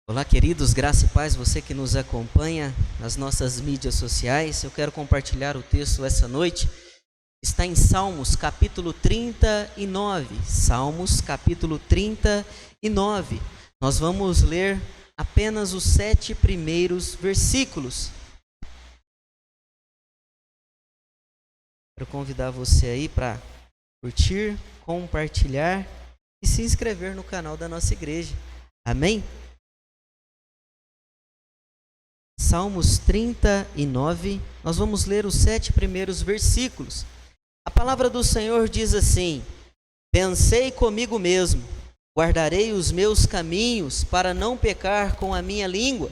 Olá, queridos, graça e paz, você que nos acompanha nas nossas mídias sociais. Eu quero compartilhar o texto essa noite. Está em Salmos, capítulo 39. Salmos, capítulo 39. Nós vamos ler apenas os 7 primeiros versículos. Quero convidar você aí para curtir, compartilhar e se inscrever no canal da nossa igreja. Amém? Salmos 39, nós vamos ler os 7 primeiros versículos. A palavra do Senhor diz assim: Pensei comigo mesmo, guardarei os meus caminhos para não pecar com a minha língua,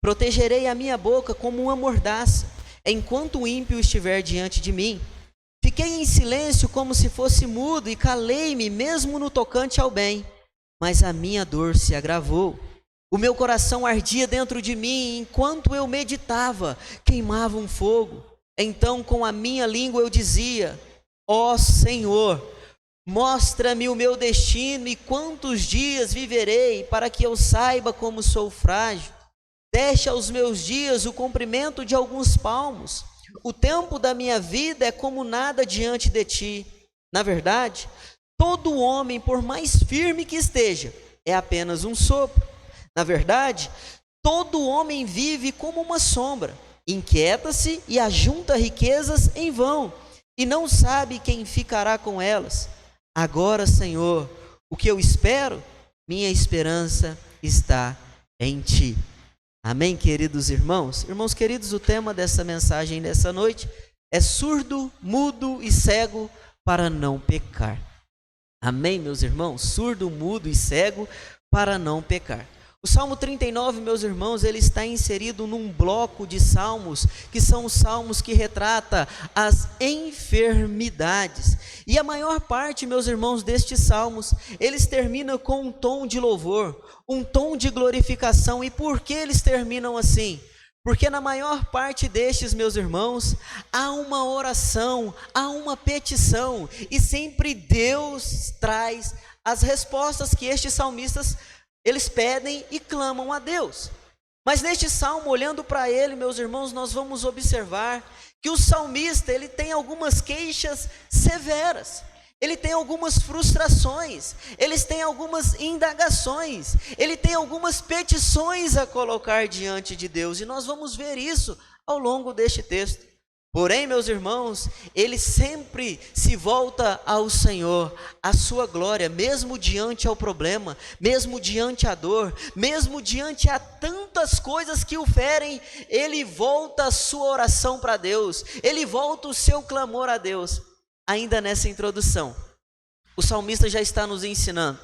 protegerei a minha boca como uma mordaça, enquanto o ímpio estiver diante de mim. Fiquei em silêncio como se fosse mudo e calei-me mesmo no tocante ao bem, mas a minha dor se agravou. O meu coração ardia dentro de mim, enquanto eu meditava, queimava um fogo. Então com a minha língua eu dizia: ó Senhor, mostra-me o meu destino e quantos dias viverei, para que eu saiba como sou frágil. Deixa aos meus dias o comprimento de alguns palmos. O tempo da minha vida é como nada diante de ti. Na verdade, todo homem, por mais firme que esteja, é apenas um sopro. Na verdade, todo homem vive como uma sombra, inquieta-se e ajunta riquezas em vão, e não sabe quem ficará com elas. Agora, Senhor, o que eu espero? Minha esperança está em Ti. Amém, queridos irmãos? Irmãos queridos, o tema dessa mensagem dessa noite é surdo, mudo e cego para não pecar. Amém, meus irmãos? Surdo, mudo e cego para não pecar. O Salmo 39, meus irmãos, ele está inserido num bloco de salmos, que são os salmos que retrata as enfermidades. E a maior parte, meus irmãos, destes salmos, eles terminam com um tom de louvor, um tom de glorificação. E por que eles terminam assim? Porque na maior parte destes, meus irmãos, há uma oração, há uma petição, e sempre Deus traz as respostas que estes salmistas eles pedem e clamam a Deus. Mas neste salmo, olhando para ele, meus irmãos, nós vamos observar que o salmista, ele tem algumas queixas severas, ele tem algumas frustrações, ele tem algumas indagações, ele tem algumas petições a colocar diante de Deus, e nós vamos ver isso ao longo deste texto. Porém, meus irmãos, ele sempre se volta ao Senhor, à sua glória, mesmo diante ao problema, mesmo diante à dor, mesmo diante a tantas coisas que o ferem, ele volta a sua oração para Deus, ele volta o seu clamor a Deus. Ainda nessa introdução, o salmista já está nos ensinando.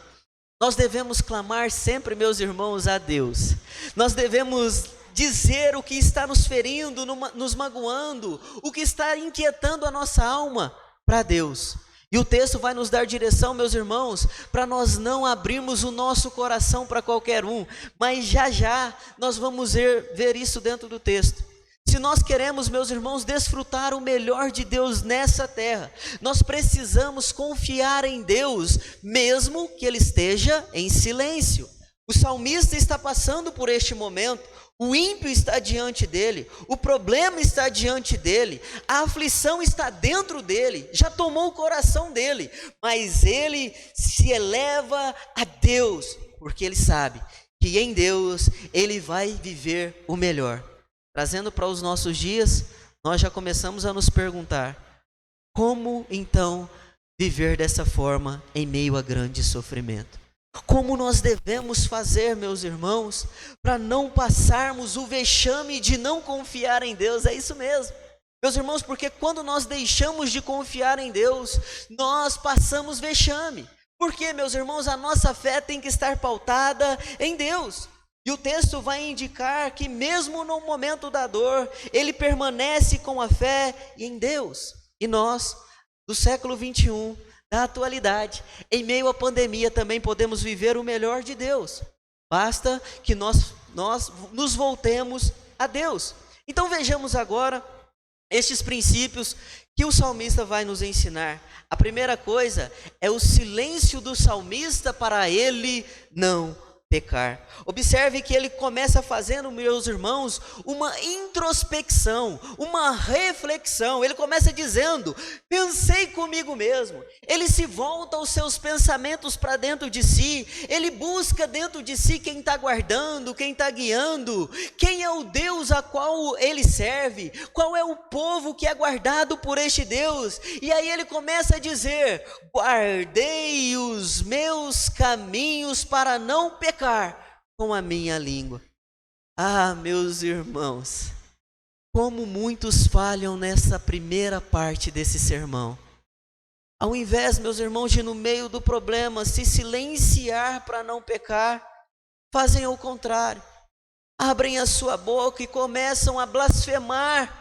Nós devemos clamar sempre, meus irmãos, a Deus. Nós devemos dizer o que está nos ferindo, nos magoando, o que está inquietando a nossa alma para Deus. E o texto vai nos dar direção, meus irmãos, para nós não abrirmos o nosso coração para qualquer um, mas já nós vamos ver isso dentro do texto. Se nós queremos, meus irmãos, desfrutar o melhor de Deus nessa terra, nós precisamos confiar em Deus, mesmo que Ele esteja em silêncio. O salmista está passando por este momento. O ímpio está diante dele, o problema está diante dele, a aflição está dentro dele, já tomou o coração dele, mas ele se eleva a Deus, porque ele sabe que em Deus ele vai viver o melhor. Trazendo para os nossos dias, nós já começamos a nos perguntar: como então viver dessa forma em meio a grande sofrimento? Como nós devemos fazer, meus irmãos, para não passarmos o vexame de não confiar em Deus? É isso mesmo, meus irmãos, porque quando nós deixamos de confiar em Deus, nós passamos vexame. Porque, meus irmãos, a nossa fé tem que estar pautada em Deus. E o texto vai indicar que mesmo no momento da dor, ele permanece com a fé em Deus. E nós, do século 21, da atualidade, em meio à pandemia, também podemos viver o melhor de Deus. Basta que nós nos voltemos a Deus. Então vejamos agora estes princípios que o salmista vai nos ensinar. A primeira coisa é o silêncio do salmista para ele não pecar. Observe que ele começa fazendo, meus irmãos, uma introspecção, uma reflexão. Ele começa dizendo: pensei comigo mesmo. Ele se volta aos seus pensamentos para dentro de si. Ele busca dentro de si quem está guardando, quem está guiando, quem é o Deus a qual ele serve, qual é o povo que é guardado por este Deus. E aí ele começa a dizer: guardei os meus caminhos para não pecar com a minha língua. Ah, meus irmãos, como muitos falham nessa primeira parte desse sermão. Ao invés, meus irmãos, de no meio do problema se silenciar para não pecar, fazem o contrário. Abrem a sua boca e começam a blasfemar.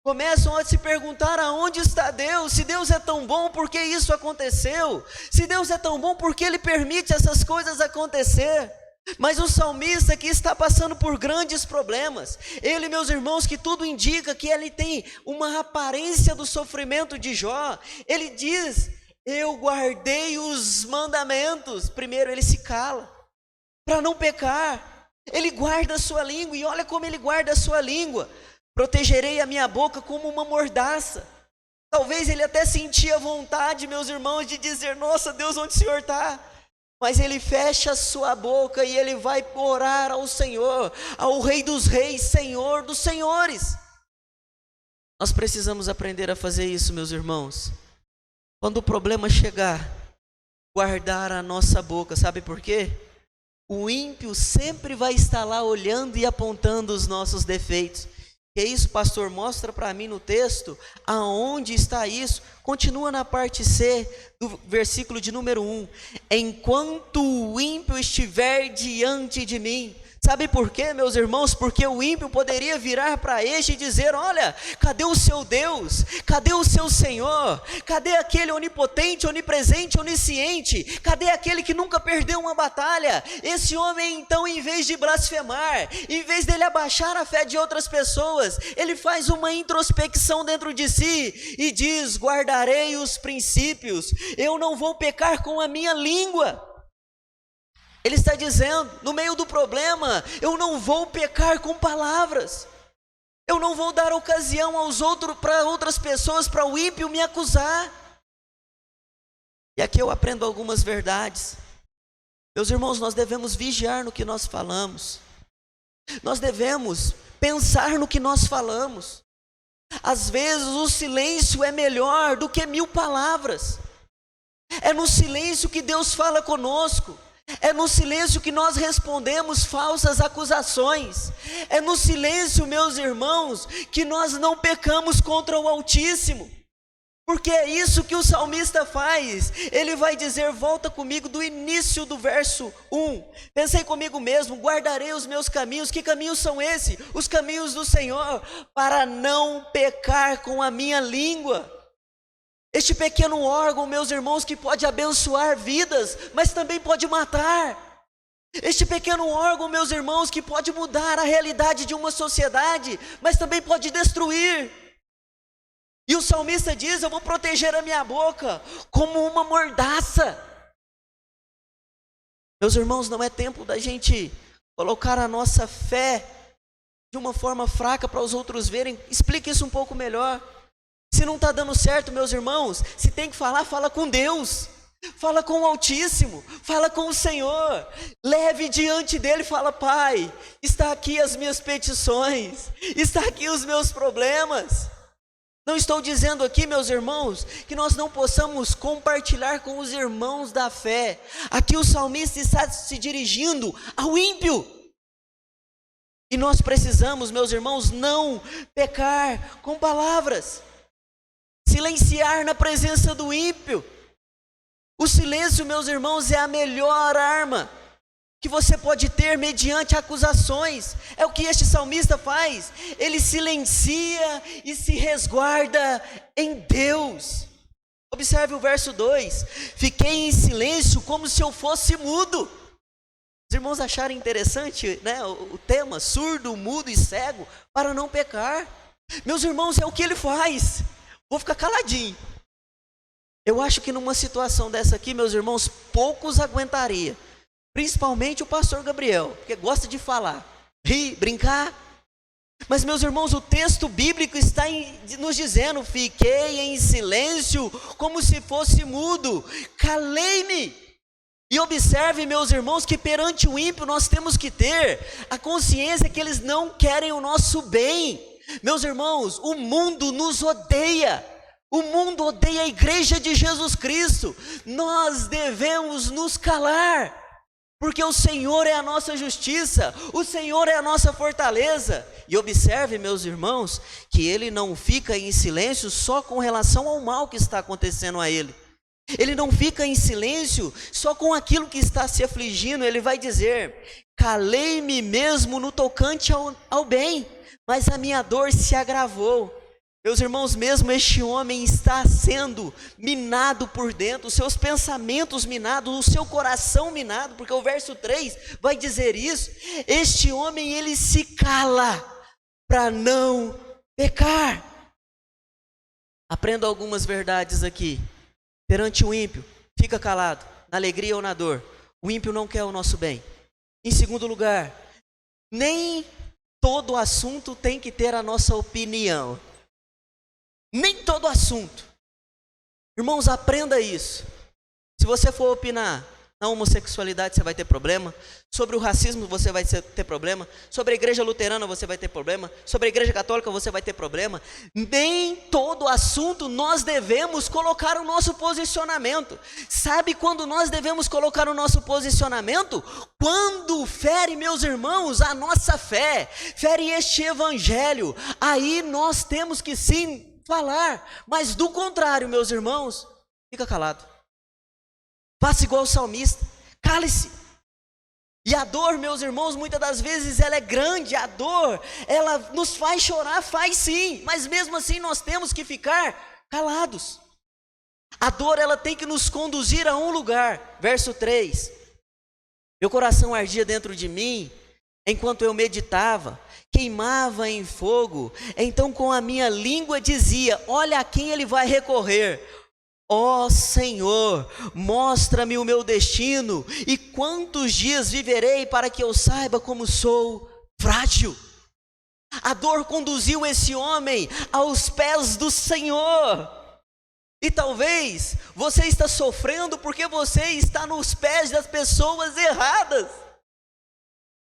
Começam a se perguntar: aonde está Deus? Se Deus é tão bom, por que isso aconteceu? Se Deus é tão bom, por que Ele permite essas coisas acontecer? Mas o salmista aqui está passando por grandes problemas. Ele, meus irmãos, que tudo indica que ele tem uma aparência do sofrimento de Jó. Ele diz: eu guardei os mandamentos. Primeiro ele se cala para não pecar. Ele guarda a sua língua, e olha como ele guarda a sua língua: protegerei a minha boca como uma mordaça. Talvez ele até sentia vontade, meus irmãos, de dizer: nossa Deus, onde o Senhor está? Mas ele fecha a sua boca e ele vai orar ao Senhor, ao Rei dos Reis, Senhor dos Senhores. Nós precisamos aprender a fazer isso, meus irmãos. Quando o problema chegar, guardar a nossa boca. Sabe por quê? O ímpio sempre vai estar lá olhando e apontando os nossos defeitos. Que isso, pastor? Mostra para mim no texto aonde está isso. Continua na parte C do versículo de número 1. Enquanto o ímpio estiver diante de mim. Sabe por quê, meus irmãos? Porque o ímpio poderia virar para este e dizer: olha, cadê o seu Deus? Cadê o seu Senhor? Cadê aquele onipotente, onipresente, onisciente? Cadê aquele que nunca perdeu uma batalha? Esse homem, então, em vez de blasfemar, em vez dele abaixar a fé de outras pessoas, ele faz uma introspecção dentro de si e diz: guardarei os princípios, eu não vou pecar com a minha língua. Ele está dizendo: no meio do problema, eu não vou pecar com palavras. Eu não vou dar ocasião para outras pessoas, para o ímpio me acusar. E aqui eu aprendo algumas verdades. Meus irmãos, nós devemos vigiar no que nós falamos. Nós devemos pensar no que nós falamos. Às vezes o silêncio é melhor do que 1000 palavras. É no silêncio que Deus fala conosco. É no silêncio que nós respondemos falsas acusações. É no silêncio, meus irmãos, que nós não pecamos contra o Altíssimo. Porque é isso que o salmista faz. Ele vai dizer, volta comigo do início do verso 1. Pensei comigo mesmo, guardarei os meus caminhos. Que caminhos são esses? Os caminhos do Senhor, para não pecar com a minha língua. Este pequeno órgão, meus irmãos, que pode abençoar vidas, mas também pode matar. Este pequeno órgão, meus irmãos, que pode mudar a realidade de uma sociedade, mas também pode destruir. E o salmista diz, eu vou proteger a minha boca como uma mordaça. Meus irmãos, não é tempo da gente colocar a nossa fé de uma forma fraca para os outros verem. Explique isso um pouco melhor. Se não está dando certo, meus irmãos, se tem que falar, fala com Deus, fala com o Altíssimo, fala com o Senhor, leve diante dele e fala, Pai, está aqui as minhas petições, está aqui os meus problemas. Não estou dizendo aqui, meus irmãos, que nós não possamos compartilhar com os irmãos da fé. Aqui o salmista está se dirigindo ao ímpio. E nós precisamos, meus irmãos, não pecar com palavras. Silenciar na presença do ímpio. O silêncio, meus irmãos, é a melhor arma que você pode ter mediante acusações. É o que este salmista faz. Ele silencia e se resguarda em Deus. Observe o verso 2. Fiquei em silêncio como se eu fosse mudo. Os irmãos acharam interessante, né, o tema, surdo, mudo e cego, para não pecar. Meus irmãos, é o que ele faz. Vou ficar caladinho. Eu acho que numa situação dessa aqui, meus irmãos, poucos aguentaria. Principalmente o pastor Gabriel, porque gosta de falar, rir, brincar. Mas, meus irmãos, o texto bíblico está nos dizendo: fiquei em silêncio como se fosse mudo, calei-me. E observe, meus irmãos, que perante o ímpio nós temos que ter a consciência que eles não querem o nosso bem. Meus irmãos, o mundo nos odeia. O mundo odeia a igreja de Jesus Cristo. Nós devemos nos calar, porque o Senhor é a nossa justiça, o Senhor é a nossa fortaleza. E observe, meus irmãos, que Ele não fica em silêncio só com relação ao mal que está acontecendo a Ele. Ele não fica em silêncio só com aquilo que está se afligindo. Ele vai dizer: calei-me mesmo no tocante ao bem, mas a minha dor se agravou. Meus irmãos, mesmo este homem está sendo minado por dentro, os seus pensamentos minados, o seu coração minado, porque o verso 3 vai dizer isso. Este homem, ele se cala para não pecar. Aprenda algumas verdades aqui. Perante o ímpio, fica calado, na alegria ou na dor. O ímpio não quer o nosso bem. Em segundo lugar, nem todo assunto tem que ter a nossa opinião. Nem todo assunto. Irmãos, aprenda isso. Se você for opinar na homossexualidade, você vai ter problema. Sobre o racismo, você vai ter problema. Sobre a igreja luterana, você vai ter problema. Sobre a igreja católica, você vai ter problema. Nem todo assunto nós devemos colocar o nosso posicionamento. Sabe quando nós devemos colocar o nosso posicionamento? Quando fere, meus irmãos, a nossa fé, fere este evangelho. Aí nós temos que sim falar, mas do contrário, meus irmãos, fica calado. Faça igual o salmista, cale-se. E a dor, meus irmãos, muitas das vezes ela é grande. A dor, ela nos faz chorar, faz sim, mas mesmo assim nós temos que ficar calados. A dor, ela tem que nos conduzir a um lugar. Verso 3: meu coração ardia dentro de mim, enquanto eu meditava, queimava em fogo. Então com a minha língua dizia: olha a quem ele vai recorrer. Ó Senhor, mostra-me o meu destino, e quantos dias viverei para que eu saiba como sou frágil. A dor conduziu esse homem aos pés do Senhor. E talvez você está sofrendo porque você está nos pés das pessoas erradas.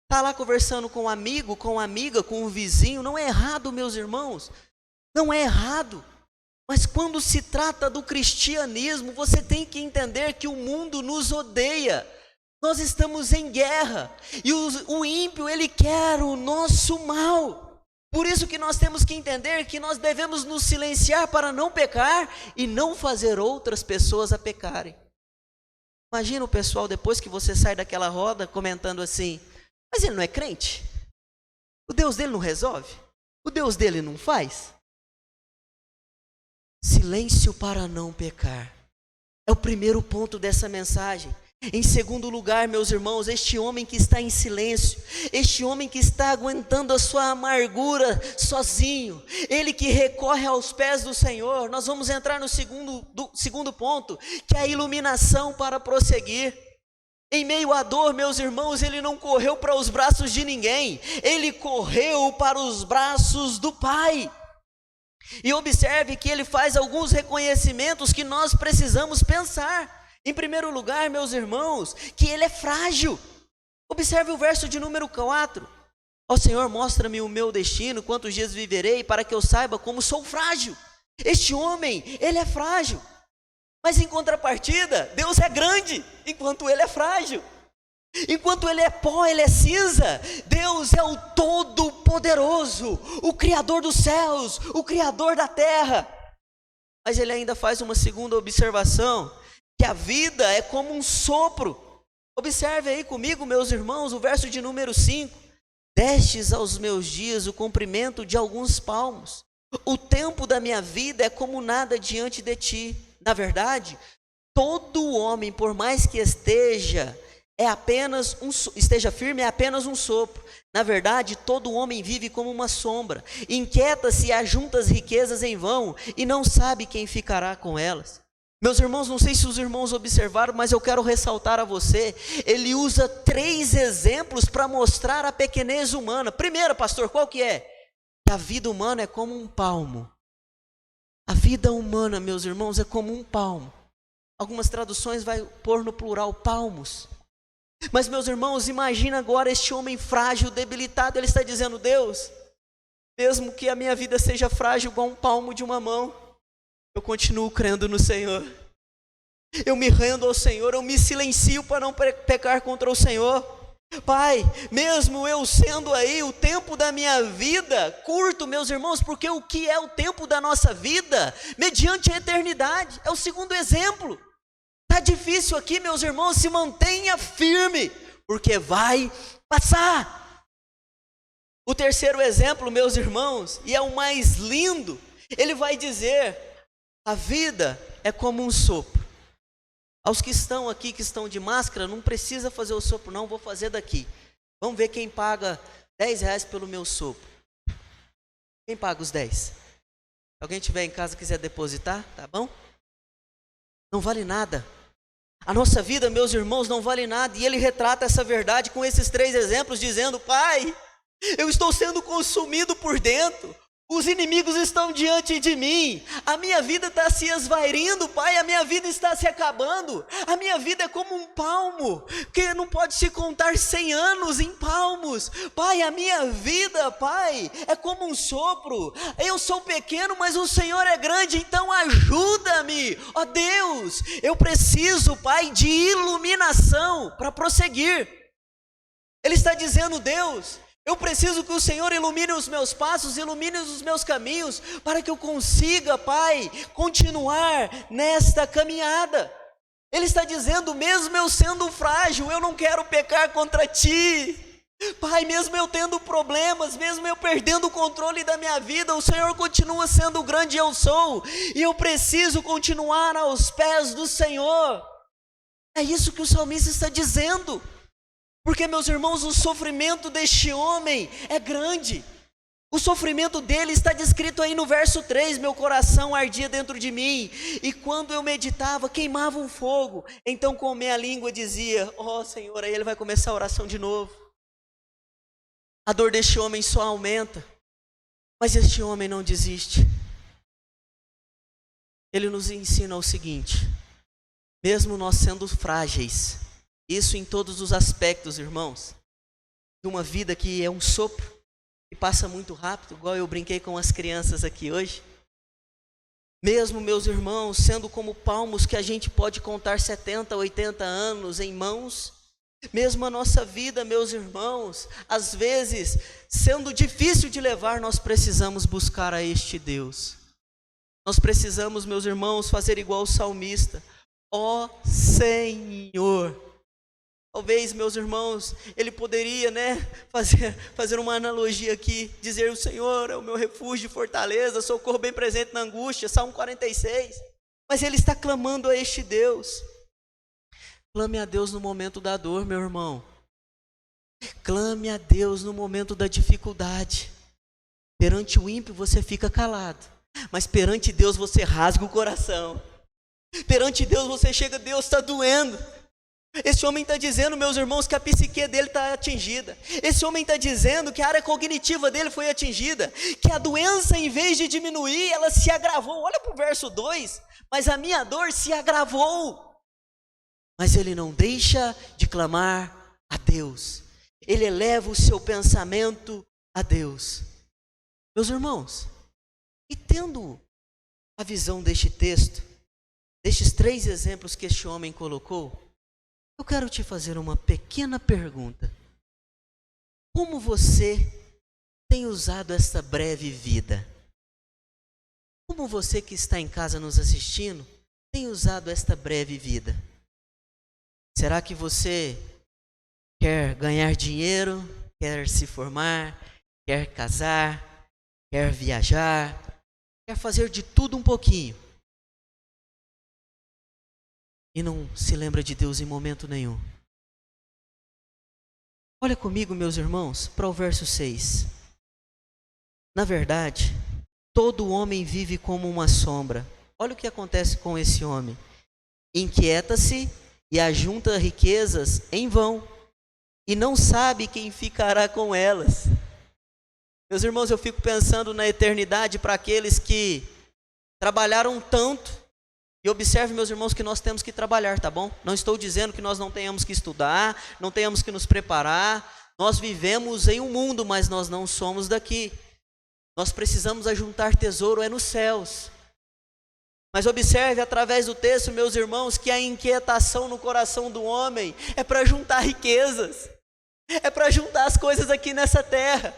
Está lá conversando com um amigo, com uma amiga, com um vizinho. Não é errado, meus irmãos, não é errado. Mas quando se trata do cristianismo, você tem que entender que o mundo nos odeia. Nós estamos em guerra, e o ímpio, ele quer o nosso mal. Por isso que nós temos que entender que nós devemos nos silenciar para não pecar e não fazer outras pessoas a pecarem. Imagina o pessoal, depois que você sai daquela roda, comentando assim: mas ele não é crente? O Deus dele não resolve? O Deus dele não faz? Silêncio para não pecar. É o primeiro ponto dessa mensagem. Em segundo lugar, meus irmãos, este homem que está em silêncio, este homem que está aguentando a sua amargura sozinho, ele que recorre aos pés do Senhor. Nós vamos entrar no segundo ponto, que é a iluminação para prosseguir. Em meio à dor, meus irmãos, ele não correu para os braços de ninguém, ele correu para os braços do Pai. E observe que ele faz alguns reconhecimentos que nós precisamos pensar. Em primeiro lugar, meus irmãos, que ele é frágil. Observe o verso de número 4. Ó Senhor, mostra-me o meu destino, quantos dias viverei, para que eu saiba como sou frágil. Este homem, ele é frágil. Mas em contrapartida, Deus é grande, enquanto ele é frágil. Enquanto ele é pó, ele é cinza. Deus é o Todo-Poderoso, o Criador dos céus, o Criador da terra. Mas ele ainda faz uma segunda observação, que a vida é como um sopro. Observe aí comigo, meus irmãos, o verso de número 5. Destes aos meus dias o comprimento de alguns palmos. O tempo da minha vida é como nada diante de ti. Na verdade, todo homem, por mais que esteja firme, é apenas um sopro. Na verdade, todo homem vive como uma sombra. Inquieta-se e ajunta as riquezas em vão, e não sabe quem ficará com elas. Meus irmãos, não sei se os irmãos observaram, mas eu quero ressaltar a você, ele usa 3 exemplos para mostrar a pequenez humana. Primeiro, pastor, qual que é? Que a vida humana é como um palmo. A vida humana, meus irmãos, é como um palmo. Algumas traduções vai pôr no plural palmos. Mas, meus irmãos, imagina agora este homem frágil, debilitado. Ele está dizendo: Deus, mesmo que a minha vida seja frágil igual um palmo de uma mão, eu continuo crendo no Senhor. Eu me rendo ao Senhor, eu me silencio para não pecar contra o Senhor. Pai, mesmo eu sendo aí o tempo da minha vida curto, meus irmãos, porque o que é o tempo da nossa vida? Mediante a eternidade. É o segundo exemplo. Está difícil aqui, meus irmãos, se mantenha firme, porque vai passar. O terceiro exemplo, meus irmãos, e é o mais lindo, ele vai dizer: a vida é como um sopro. Aos que estão aqui, que estão de máscara, não precisa fazer o sopro não, vou fazer daqui. Vamos ver quem paga R$10 pelo meu sopro. Quem paga os 10? Se alguém estiver em casa e quiser depositar, tá bom? Não vale nada. A nossa vida, meus irmãos, não vale nada. E ele retrata essa verdade com esses 3 exemplos, dizendo: Pai, eu estou sendo consumido por dentro. Os inimigos estão diante de mim, a minha vida está se esvairindo, Pai, a minha vida está se acabando, a minha vida é como um palmo, que não pode se contar 100 anos em palmos. Pai, a minha vida, Pai, é como um sopro. Eu sou pequeno, mas o Senhor é grande, então ajuda-me, ó Deus. Eu preciso, Pai, de iluminação para prosseguir. Ele está dizendo: Deus, eu preciso que o Senhor ilumine os meus passos, ilumine os meus caminhos, para que eu consiga, Pai, continuar nesta caminhada. Ele está dizendo: mesmo eu sendo frágil, eu não quero pecar contra Ti. Pai, mesmo eu tendo problemas, mesmo eu perdendo o controle da minha vida, o Senhor continua sendo o grande eu sou, e eu preciso continuar aos pés do Senhor. É isso que o salmista está dizendo. Porque, meus irmãos, o sofrimento deste homem é grande. O sofrimento dele está descrito aí no verso 3. Meu coração ardia dentro de mim, e quando eu meditava, queimava um fogo. Então com minha língua dizia: ó Senhor. Aí ele vai começar a oração de novo. A dor deste homem só aumenta, mas este homem não desiste. Ele nos ensina o seguinte: mesmo nós sendo frágeis, isso em todos os aspectos, irmãos, de uma vida que é um sopro, e passa muito rápido, igual eu brinquei com as crianças aqui hoje. Mesmo, meus irmãos, sendo como palmos que a gente pode contar 70, 80 anos em mãos, mesmo a nossa vida, meus irmãos, às vezes, sendo difícil de levar, nós precisamos buscar a este Deus. Nós precisamos, meus irmãos, fazer igual o salmista: ó Senhor. Talvez, meus irmãos, ele poderia, fazer uma analogia aqui, dizer: o Senhor é o meu refúgio e fortaleza, socorro bem presente na angústia, Salmo 46. Mas ele está clamando a este Deus. Clame a Deus no momento da dor, meu irmão. Clame a Deus no momento da dificuldade. Perante o ímpio você fica calado, mas perante Deus você rasga o coração. Perante Deus você chega: Deus, está doendo. Esse homem está dizendo, meus irmãos, que a psique dele está atingida. Esse homem está dizendo que a área cognitiva dele foi atingida, que a doença, em vez de diminuir, ela se agravou. Olha para o verso 2: mas a minha dor se agravou. Mas ele não deixa de clamar a Deus. Ele eleva o seu pensamento a Deus. Meus irmãos, e tendo a visão deste texto, destes 3 exemplos que este homem colocou, eu quero te fazer uma pequena pergunta. Como você tem usado esta breve vida? Como você que está em casa nos assistindo, tem usado esta breve vida? Será que você quer ganhar dinheiro, quer se formar, quer casar, quer viajar, quer fazer de tudo um pouquinho, e não se lembra de Deus em momento nenhum? Olha comigo, meus irmãos, para o verso 6. Na verdade, todo homem vive como uma sombra. Olha o que acontece com esse homem. inquieta-se e ajunta riquezas em vão, e não sabe quem ficará com elas. Meus irmãos, eu fico pensando na eternidade para aqueles que trabalharam tanto. E observe, meus irmãos, que nós temos que trabalhar, tá bom? Não estou dizendo que nós não tenhamos que estudar, não tenhamos que nos preparar. Nós vivemos em um mundo, mas nós não somos daqui. Nós precisamos ajuntar tesouro nos céus. Mas observe através do texto, meus irmãos, que a inquietação no coração do homem é para juntar riquezas, é para juntar as coisas aqui nessa terra.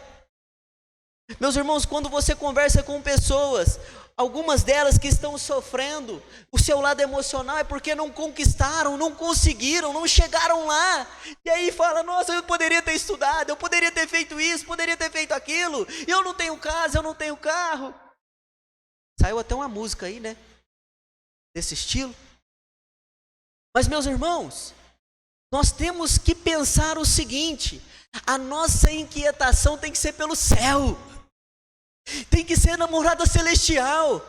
Meus irmãos, quando você conversa com pessoas, algumas delas que estão sofrendo, o seu lado emocional é porque não conquistaram, não conseguiram, não chegaram lá. E aí fala, nossa, eu poderia ter estudado, eu poderia ter feito isso, poderia ter feito aquilo. Eu não tenho casa, eu não tenho carro. Saiu até uma música aí, né? Desse estilo. Mas, meus irmãos, nós temos que pensar o seguinte: a nossa inquietação tem que ser pelo céu, tem que ser na morada celestial,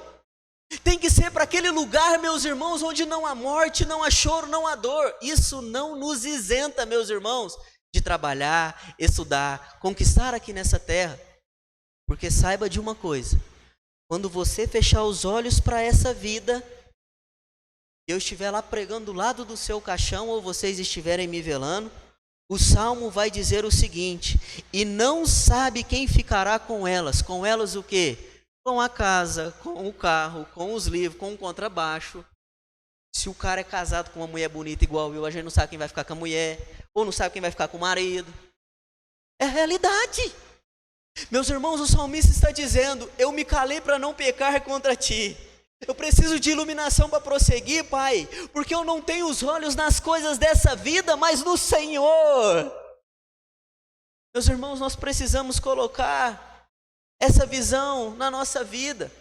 tem que ser para aquele lugar, meus irmãos, onde não há morte, não há choro, não há dor. Isso não nos isenta, meus irmãos, de trabalhar, estudar, conquistar aqui nessa terra. Porque saiba de uma coisa: quando você fechar os olhos para essa vida, eu estiver lá pregando do lado do seu caixão, ou vocês estiverem me velando, o Salmo vai dizer o seguinte: e não sabe quem ficará com elas o quê? Com a casa, com o carro, com os livros, com o contrabaixo. Se o cara é casado com uma mulher bonita igual eu, a gente não sabe quem vai ficar com a mulher, ou não sabe quem vai ficar com o marido. É realidade. Meus irmãos, o salmista está dizendo: eu me calei para não pecar contra ti. Eu preciso de iluminação para prosseguir, Pai, porque eu não tenho os olhos nas coisas dessa vida, mas no Senhor. Meus irmãos, nós precisamos colocar essa visão na nossa vida.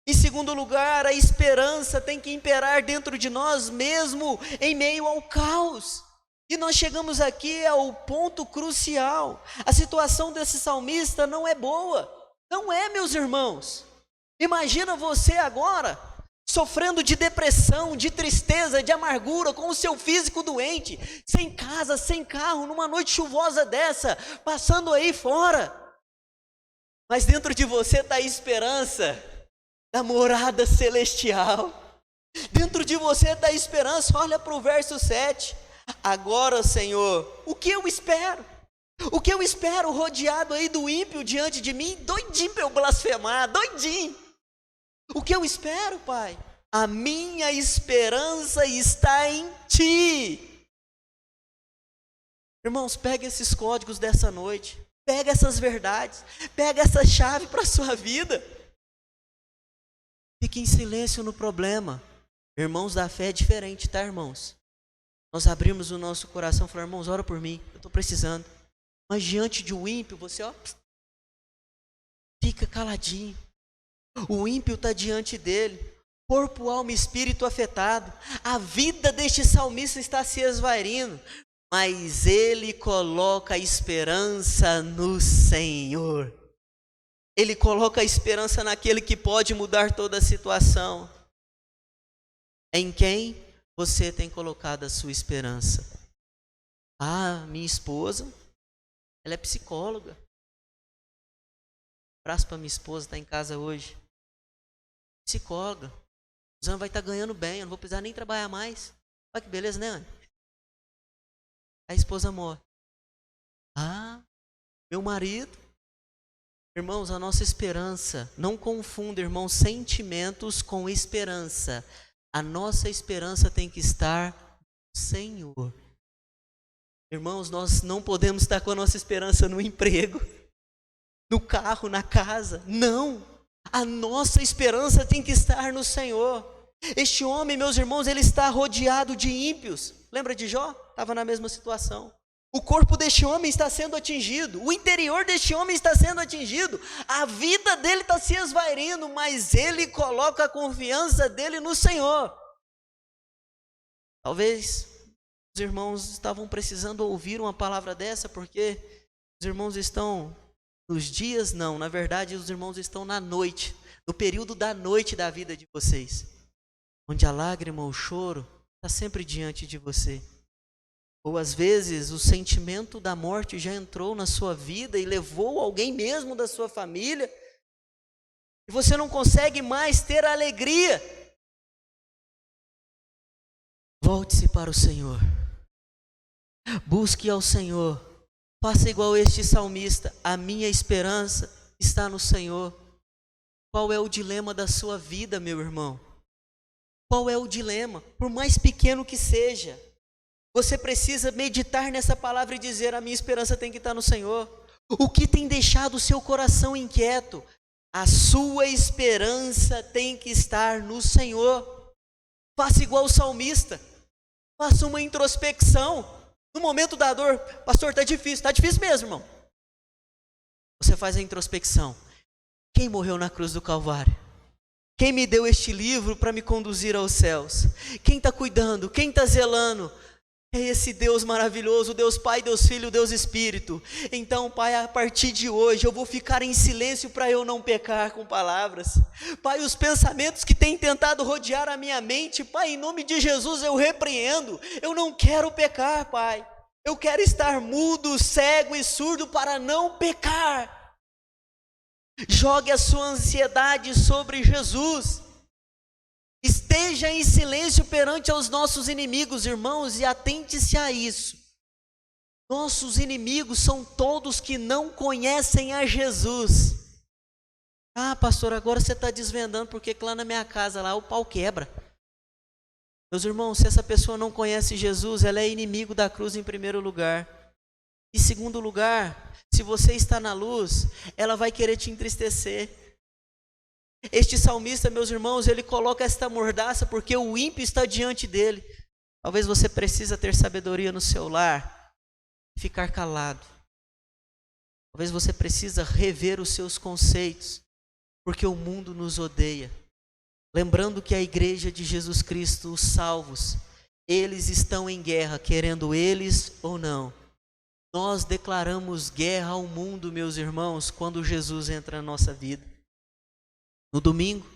Em segundo lugar, a esperança tem que imperar dentro de nós, mesmo em meio ao caos. E nós chegamos aqui ao ponto crucial. A situação desse salmista não é boa. Não é, meus irmãos. Imagina você agora, sofrendo de depressão, de tristeza, de amargura, com o seu físico doente, sem casa, sem carro, numa noite chuvosa dessa, passando aí fora. Mas dentro de você está a esperança da morada celestial. Dentro de você está a esperança. Olha para o verso 7. Agora, Senhor, o que eu espero? O que eu espero rodeado aí do ímpio diante de mim, doidinho para eu blasfemar, doidinho. O que eu espero, Pai? A minha esperança está em Ti. Irmãos, pega esses códigos dessa noite, pega essas verdades, pega essa chave para a sua vida. Fique em silêncio no problema. Irmãos da fé é diferente, tá, irmãos? Nós abrimos o nosso coração e falamos: irmãos, ora por mim, eu estou precisando. Mas diante de um ímpio, você fica caladinho. O ímpio está diante dele, corpo, alma e espírito afetado. A vida deste salmista está se esvairindo, mas ele coloca a esperança no Senhor. Ele coloca a esperança naquele que pode mudar toda a situação. Em quem você tem colocado a sua esperança? Ah, minha esposa, ela é psicóloga. Abraço para minha esposa, está em casa hoje. Psicóloga. O Zan vai estar ganhando bem, eu não vou precisar nem trabalhar mais. Olha que beleza, né, Ana? A esposa morre. Ah, meu marido. Irmãos, a nossa esperança, não confunda, irmãos, sentimentos com esperança. A nossa esperança tem que estar no Senhor. Irmãos, nós não podemos estar com a nossa esperança no emprego, no carro, na casa. Não, a nossa esperança tem que estar no Senhor. Este homem, meus irmãos, ele está rodeado de ímpios. Lembra de Jó? Estava na mesma situação. O corpo deste homem está sendo atingido, o interior deste homem está sendo atingido, a vida dele está se esvairindo, mas ele coloca a confiança dele no Senhor. Talvez os irmãos estavam precisando ouvir uma palavra dessa, porque os irmãos estão nos dias, não, na verdade os irmãos estão na noite, no período da noite da vida de vocês, onde a lágrima, o choro está sempre diante de você. Ou às vezes o sentimento da morte já entrou na sua vida e levou alguém mesmo da sua família, e você não consegue mais ter a alegria. Volte-se para o Senhor, busque ao Senhor, faça igual este salmista: a minha esperança está no Senhor. Qual é o dilema da sua vida, meu irmão? Qual é o dilema? Por mais pequeno que seja, você precisa meditar nessa palavra e dizer: a minha esperança tem que estar no Senhor. O que tem deixado o seu coração inquieto? A sua esperança tem que estar no Senhor. Faça igual o salmista, faça uma introspecção. No momento da dor: pastor, está difícil mesmo, irmão. Você faz a introspecção: quem morreu na cruz do Calvário? Quem me deu este livro para me conduzir aos céus? Quem está cuidando? Quem está zelando? É esse Deus maravilhoso, Deus Pai, Deus Filho, Deus Espírito. Então, Pai, a partir de hoje eu vou ficar em silêncio para eu não pecar com palavras. Pai, os pensamentos que têm tentado rodear a minha mente, Pai, em nome de Jesus eu repreendo. Eu não quero pecar, Pai. Eu quero estar mudo, cego e surdo para não pecar. Jogue a sua ansiedade sobre Jesus. Esteja em silêncio perante aos nossos inimigos, irmãos, e atente-se a isso. Nossos inimigos são todos que não conhecem a Jesus. Ah, pastor, agora você está desvendando porque lá na minha casa, lá o pau quebra. Meus irmãos, se essa pessoa não conhece Jesus, ela é inimigo da cruz em primeiro lugar. Em segundo lugar, se você está na luz, ela vai querer te entristecer. Este salmista, meus irmãos, ele coloca esta mordaça porque o ímpio está diante dele. Talvez você precisa ter sabedoria no seu lar e ficar calado. Talvez você precisa rever os seus conceitos, porque o mundo nos odeia. Lembrando que a igreja de Jesus Cristo, os salvos, eles estão em guerra, querendo eles ou não. Nós declaramos guerra ao mundo, meus irmãos, quando Jesus entra na nossa vida. No domingo,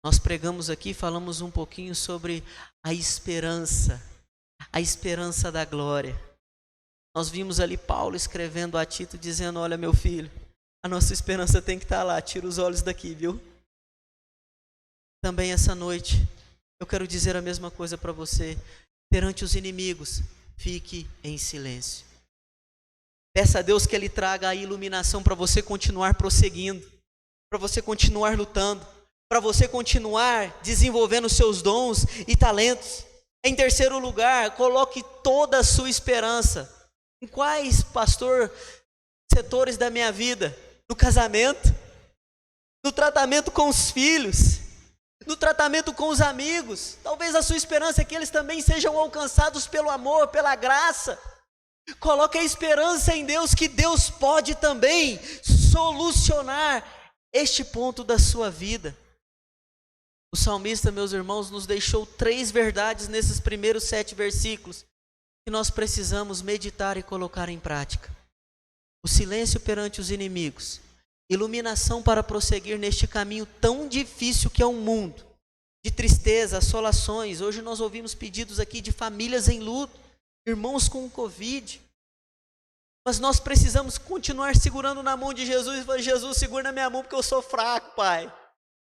nós pregamos aqui, falamos um pouquinho sobre a esperança da glória. Nós vimos ali Paulo escrevendo a Tito, dizendo: olha, meu filho, a nossa esperança tem que estar lá, tira os olhos daqui, viu? Também essa noite, eu quero dizer a mesma coisa para você. Perante os inimigos, fique em silêncio. Peça a Deus que Ele traga a iluminação para você continuar prosseguindo, para você continuar lutando, para você continuar desenvolvendo seus dons e talentos. Em terceiro lugar, coloque toda a sua esperança. Em quais, pastor, setores da minha vida? No casamento, no tratamento com os filhos, no tratamento com os amigos. Talvez a sua esperança é que eles também sejam alcançados pelo amor, pela graça. Coloque a esperança em Deus, que Deus pode também solucionar este ponto da sua vida. O salmista, meus irmãos, nos deixou 3 verdades nesses primeiros 7 versículos que nós precisamos meditar e colocar em prática. O silêncio perante os inimigos, iluminação para prosseguir neste caminho tão difícil que é um mundo, de tristeza, assolações. Hoje nós ouvimos pedidos aqui de famílias em luto, irmãos com Covid. Mas nós precisamos continuar segurando na mão de Jesus e falar: Jesus, segura na minha mão porque eu sou fraco, Pai.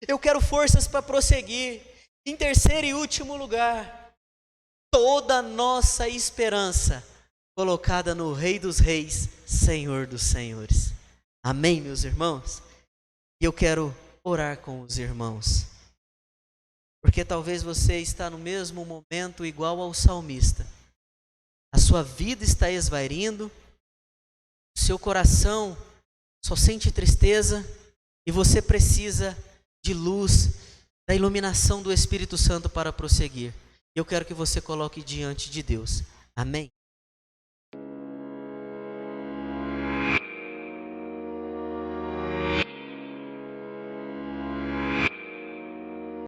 Eu quero forças para prosseguir. Em terceiro e último lugar, toda a nossa esperança colocada no Rei dos Reis, Senhor dos Senhores. Amém, meus irmãos? E eu quero orar com os irmãos, porque talvez você está no mesmo momento igual ao salmista. A sua vida está esvairindo, seu coração só sente tristeza e você precisa de luz, da iluminação do Espírito Santo para prosseguir. Eu quero que você coloque diante de Deus. Amém?